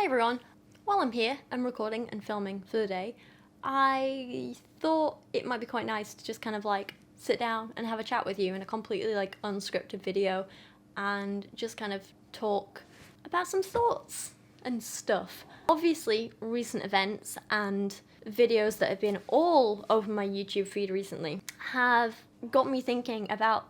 everyone, while I'm here and recording and filming for the day, I thought it might be quite nice to just kind of like sit down and have a chat with you in a completely like unscripted video and just kind of talk about some thoughts and stuff. Obviously, recent events and videos that have been all over my YouTube feed recently have got me thinking about,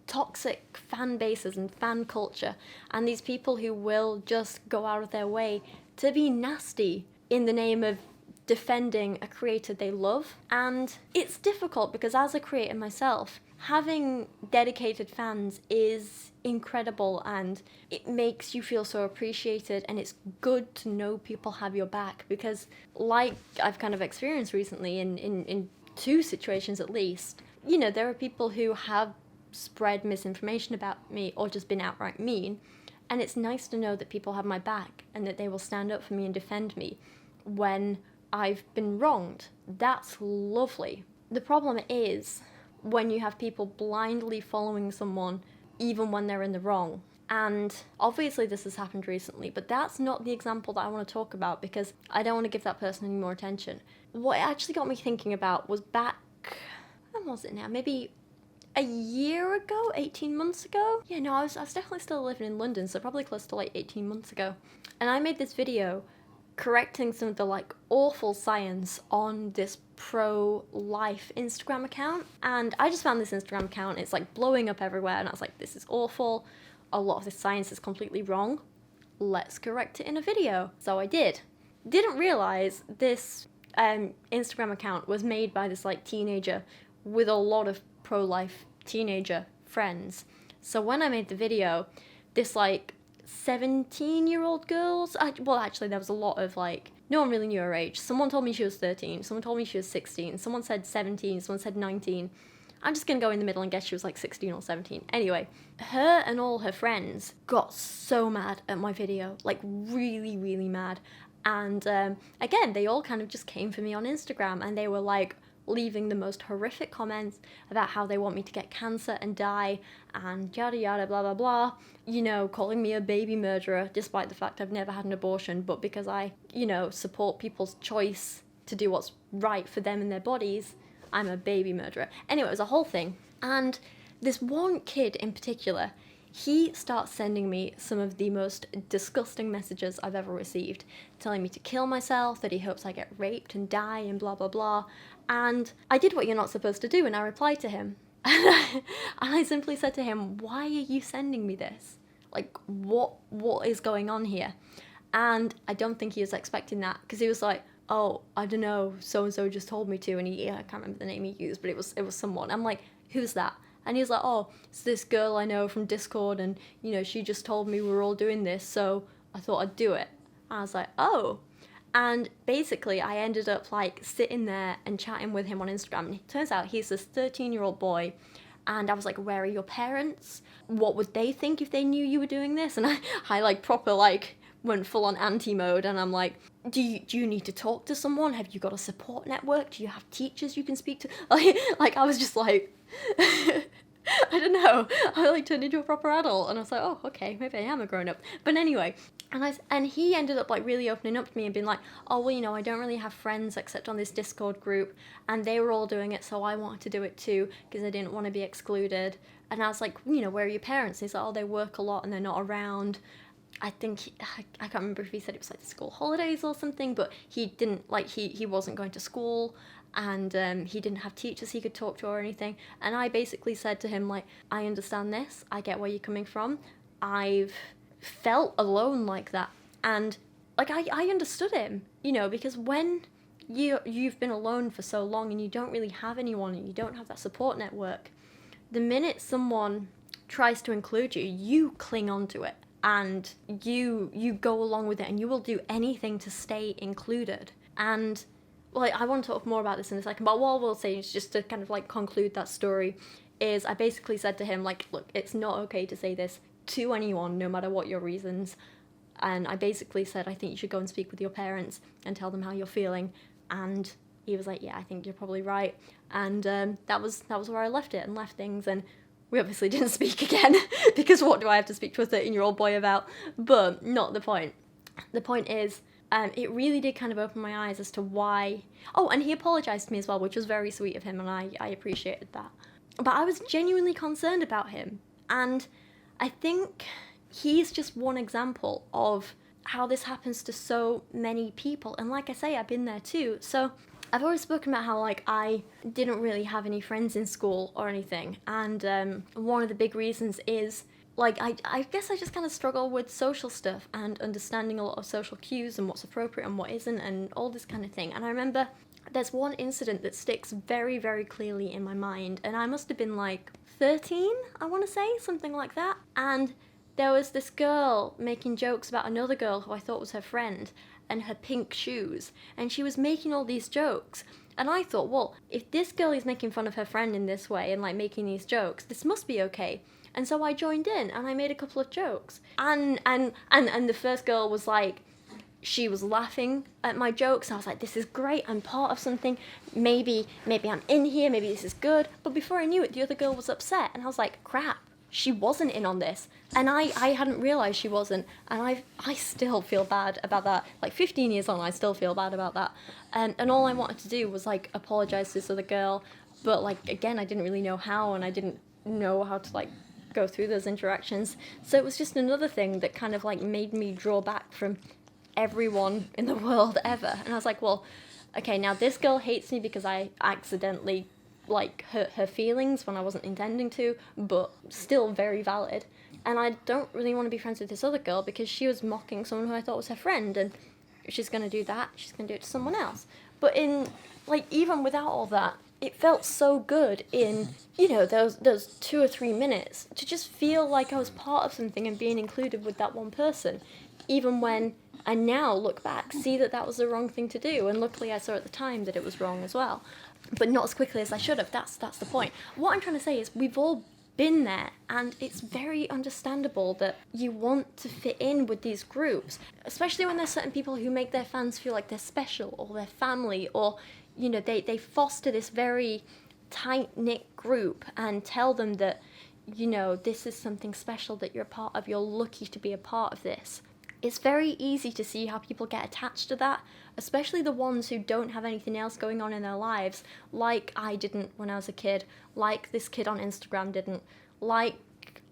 toxic fan bases and fan culture, and these people who will just go out of their way to be nasty in the name of defending a creator they love. And it's difficult because as a creator myself, having dedicated fans is incredible and it makes you feel so appreciated, and it's good to know people have your back because, like I've kind of experienced recently in two situations at least, there are people who have spread misinformation about me or just been outright mean, and it's nice to know that people have my back and that they will stand up for me and defend me when I've been wronged. That's lovely. The problem is when you have people blindly following someone even when they're in the wrong. And obviously this has happened recently, but that's not the example that I want to talk about because I don't want to give that person any more attention. What it actually got me thinking about was back, when was it now? Maybe a year ago, 18 months ago? Yeah, no, I was definitely still living in London, so probably close to like 18 months ago. And I made this video correcting some of the like awful science on this pro-life Instagram account. And I just found this Instagram account, it's like blowing up everywhere, and I was like, this is awful. A lot of this science is completely wrong. Let's correct it in a video. So I did. Didn't realize this Instagram account was made by this like teenager with a lot of pro-life teenager friends. So when I made the video, this like 17-year-old girls, well actually there was a lot of like, no one really knew her age. Someone told me she was 13, someone told me she was 16, someone said 17, someone said 19. I'm just gonna go in the middle and guess she was like 16 or 17. Anyway, her and all her friends got so mad at my video, like really, really mad. And again, they all kind of just came for me on Instagram and they were like leaving the most horrific comments about how they want me to get cancer and die and yada yada blah blah blah, calling me a baby murderer despite the fact I've never had an abortion, but because I, support people's choice to do what's right for them and their bodies, I'm a baby murderer. Anyway, it was a whole thing. And this one kid in particular, he starts sending me some of the most disgusting messages I've ever received, telling me to kill myself, that he hopes I get raped and die and blah blah blah. And I did what you're not supposed to do, and I replied to him. And I simply said to him, why are you sending me this? Like, what is going on here? And I don't think he was expecting that, because he was like, oh, I don't know, so-and-so just told me to, and I can't remember the name he used, but it was someone. I'm like, who's that? And he was like, oh, it's this girl I know from Discord, and, she just told me we were all doing this, so I thought I'd do it. I was like, oh. And basically, I ended up, like, sitting there and chatting with him on Instagram, and it turns out he's this 13-year-old boy, and I was like, where are your parents? What would they think if they knew you were doing this? And I like, proper, like, went full-on anti-mode, and I'm like, do you need to talk to someone? Have you got a support network? Do you have teachers you can speak to? Like I was just like... I don't know, I like turned into a proper adult, and I was like, oh, okay, maybe I am a grown-up. But anyway, and he ended up like really opening up to me and being like, oh, well, I don't really have friends except on this Discord group, and they were all doing it, so I wanted to do it too, because I didn't want to be excluded. And I was like, where are your parents? And he's like, oh, they work a lot and they're not around. I think, I can't remember if he said it was like the school holidays or something, but he didn't, like, he wasn't going to school, and he didn't have teachers he could talk to or anything. And I basically said to him, like, I understand this, I get where you're coming from, I've felt alone like that, and like I understood him, because when you've been alone for so long and you don't really have anyone and you don't have that support network, the minute someone tries to include you, you cling on to it and you go along with it, and you will do anything to stay included. And well, I want to talk more about this in a second, but what I will say is, just to kind of like conclude that story, is I basically said to him, like, look, it's not okay to say this to anyone, no matter what your reasons. And I basically said, I think you should go and speak with your parents and tell them how you're feeling. And he was like, yeah, I think you're probably right. And that was where I left it and left things. And we obviously didn't speak again, because what do I have to speak to a 13-year-old boy about? But not the point. the point is, it really did kind of open my eyes as to why. Oh, and he apologized to me as well, which was very sweet of him, and I appreciated that. But I was genuinely concerned about him, and I think he's just one example of how this happens to so many people. And like I say, I've been there too. So I've always spoken about how, like, I didn't really have any friends in school or anything, and one of the big reasons is, like, I guess I just kind of struggle with social stuff and understanding a lot of social cues and what's appropriate and what isn't and all this kind of thing. And I remember there's one incident that sticks very, very clearly in my mind, and I must have been like 13, I want to say, something like that. And there was this girl making jokes about another girl who I thought was her friend and her pink shoes, and she was making all these jokes. And I thought, well, if this girl is making fun of her friend in this way and, like, making these jokes, this must be okay. And so I joined in and I made a couple of jokes. And the first girl was like, she was laughing at my jokes. I was like, this is great, I'm part of something. Maybe I'm in here, maybe this is good. But before I knew it, the other girl was upset. And I was like, crap, she wasn't in on this. And I hadn't realised she wasn't. And I still feel bad about that. Like, 15 years on, I still feel bad about that. And all I wanted to do was, like, apologise to this other girl. But, like, again, I didn't really know how, and I didn't know how to, like, go through those interactions. So it was just another thing that kind of, like, made me draw back from everyone in the world ever. And I was like, well, okay, now this girl hates me because I accidentally, like, hurt her feelings when I wasn't intending to, but still very valid. And I don't really want to be friends with this other girl because she was mocking someone who I thought was her friend, and if she's going to do that, she's going to do it to someone else. But in, like, even without all that, it felt so good in, you know, those 2 or 3 minutes to just feel like I was part of something and being included with that one person, even when I now look back, see that that was the wrong thing to do, and luckily I saw at the time that it was wrong as well, but not as quickly as I should have. That's the point. What I'm trying to say is we've all been there, and it's very understandable that you want to fit in with these groups, especially when there's certain people who make their fans feel like they're special, or their family, or, you know, they foster this very tight-knit group and tell them that, you know, this is something special that you're a part of, you're lucky to be a part of this. It's very easy to see how people get attached to that, especially the ones who don't have anything else going on in their lives, like I didn't when I was a kid, like this kid on Instagram didn't, like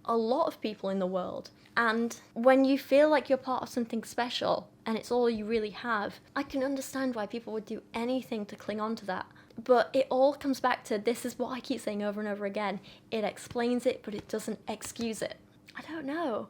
a lot of people in the world. And when you feel like you're part of something special and it's all you really have, I can understand why people would do anything to cling on to that. But it all comes back to, this is what I keep saying over and over again, it explains it, but it doesn't excuse it. I don't know.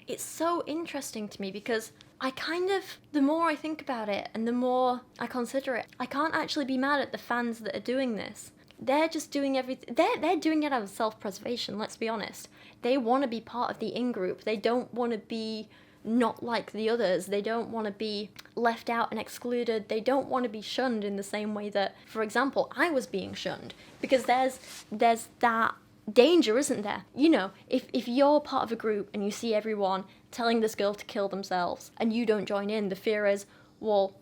It's so interesting to me because I kind of, the more I think about it and the more I consider it, I can't actually be mad at the fans that are doing this. They're just doing everything, they're doing it out of self-preservation, let's be honest. They want to be part of the in-group. They don't want to be not like the others. They don't want to be left out and excluded. They don't want to be shunned in the same way that, for example, I was being shunned. Because there's that danger, isn't there? You know, if you're part of a group and you see everyone telling this girl to kill themselves and you don't join in, the fear is, well,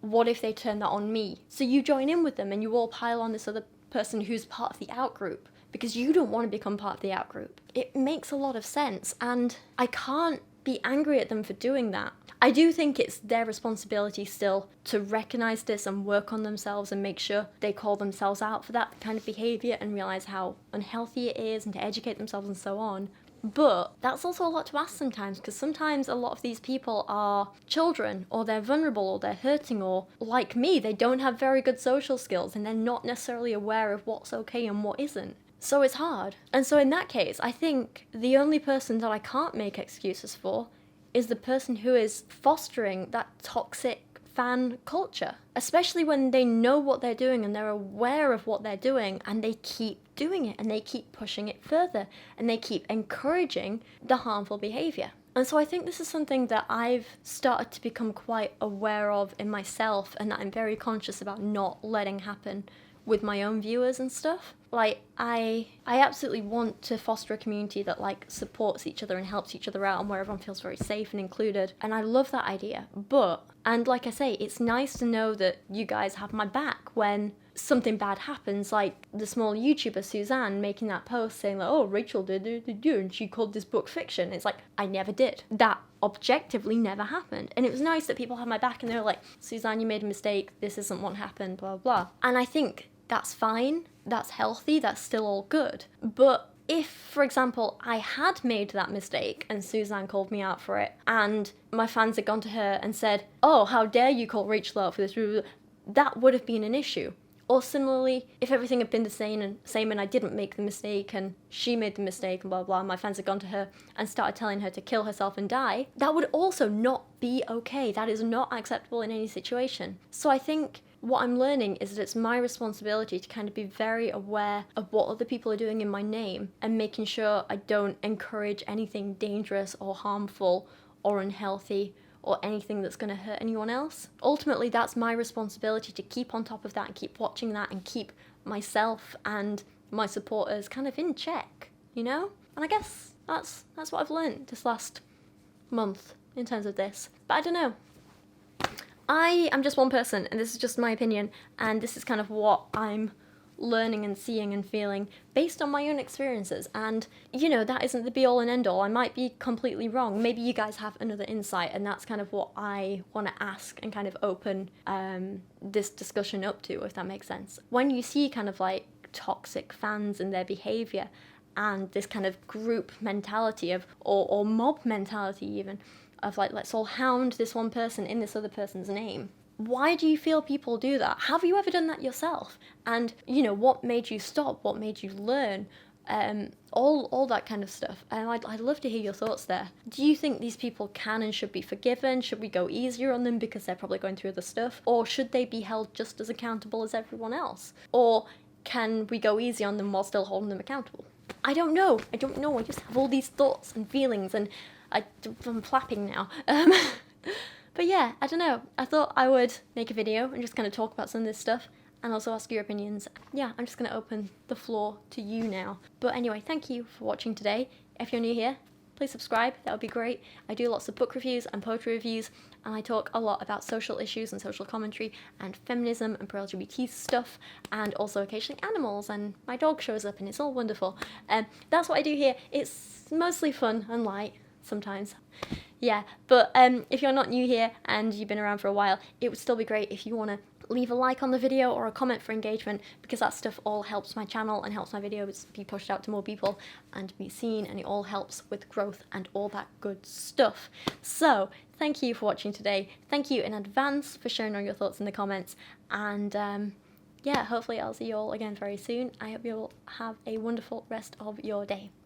what if they turn that on me? So you join in with them and you all pile on this other person who's part of the out-group because you don't want to become part of the out-group. It makes a lot of sense, and I can't be angry at them for doing that. I do think it's their responsibility still to recognise this and work on themselves and make sure they call themselves out for that kind of behaviour and realise how unhealthy it is and to educate themselves and so on. But that's also a lot to ask sometimes, because sometimes a lot of these people are children, or they're vulnerable, or they're hurting, or like me, they don't have very good social skills and they're not necessarily aware of what's okay and what isn't. So it's hard. And so in that case, I think the only person that I can't make excuses for is the person who is fostering that toxic fan culture, especially when they know what they're doing and they're aware of what they're doing and they keep doing it and they keep pushing it further and they keep encouraging the harmful behaviour. And so I think this is something that I've started to become quite aware of in myself, and that I'm very conscious about not letting happen with my own viewers and stuff. Like, I absolutely want to foster a community that, like, supports each other and helps each other out and where everyone feels very safe and included. And I love that idea. But, and like I say, it's nice to know that you guys have my back when something bad happens, like the small YouTuber Suzanne making that post saying like, oh, Rachel did and she called this book fiction. It's like, I never did. That objectively never happened. And it was nice that people had my back and they were like, Suzanne, you made a mistake, this isn't what happened, blah blah. And I think that's fine, that's healthy, that's still all good. But if, for example, I had made that mistake and Suzanne called me out for it, and my fans had gone to her and said, oh, how dare you call Rachel out for this, that would have been an issue. Or similarly, if everything had been the same and I didn't make the mistake and she made the mistake and blah blah, my fans had gone to her and started telling her to kill herself and die, that would also not be okay. That is not acceptable in any situation. So I think what I'm learning is that it's my responsibility to kind of be very aware of what other people are doing in my name and making sure I don't encourage anything dangerous or harmful or unhealthy or anything that's going to hurt anyone else. Ultimately, that's my responsibility to keep on top of that and keep watching that and keep myself and my supporters kind of in check, you know? And I guess that's what I've learned this last month in terms of this. But I don't know. I am just one person, and this is just my opinion, and this is kind of what I'm learning and seeing and feeling based on my own experiences. And, you know, that isn't the be-all and end-all. I might be completely wrong. Maybe you guys have another insight, and that's kind of what I want to ask and kind of open this discussion up to, if that makes sense. When you see kind of like toxic fans and their behaviour and this kind of group mentality of, or mob mentality even, of like, let's all hound this one person in this other person's name. Why do you feel people do that? Have you ever done that yourself? And, you know, what made you stop? What made you learn? All that kind of stuff. And I'd love to hear your thoughts there. Do you think these people can and should be forgiven? Should we go easier on them because they're probably going through other stuff? Or should they be held just as accountable as everyone else? Or can we go easy on them while still holding them accountable? I don't know. I just have all these thoughts and feelings, and I'm flapping now. But yeah, I don't know. I thought I would make a video and just kind of talk about some of this stuff and also ask your opinions. Yeah, I'm just going to open the floor to you now. But anyway, thank you for watching today. If you're new here, please subscribe. That would be great. I do lots of book reviews and poetry reviews, and I talk a lot about social issues and social commentary and feminism and pro-LGBT stuff, and also occasionally animals, and my dog shows up and it's all wonderful. That's what I do here. It's mostly fun and light sometimes. Yeah, but if you're not new here and you've been around for a while, it would still be great if you want to leave a like on the video or a comment for engagement, because that stuff all helps my channel and helps my videos be pushed out to more people and be seen, and it all helps with growth and all that good stuff. So thank you for watching today. Thank you in advance for sharing all your thoughts in the comments, and yeah, hopefully I'll see you all again very soon. I hope you'll have a wonderful rest of your day.